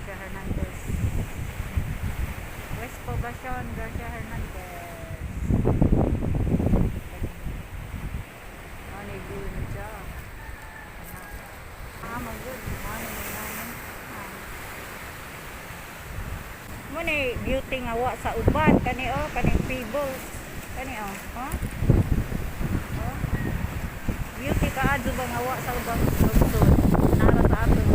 Garcia Hernandez. West Poblacion, Garcia Hernandez. Ano view na siya? Magod. Muna beauty nga wa sa uban. Kani o, kani pebbles. Kani o, ha? Beauty ka adyo ba nga wa sa ubang lungsod. Nara sa ato.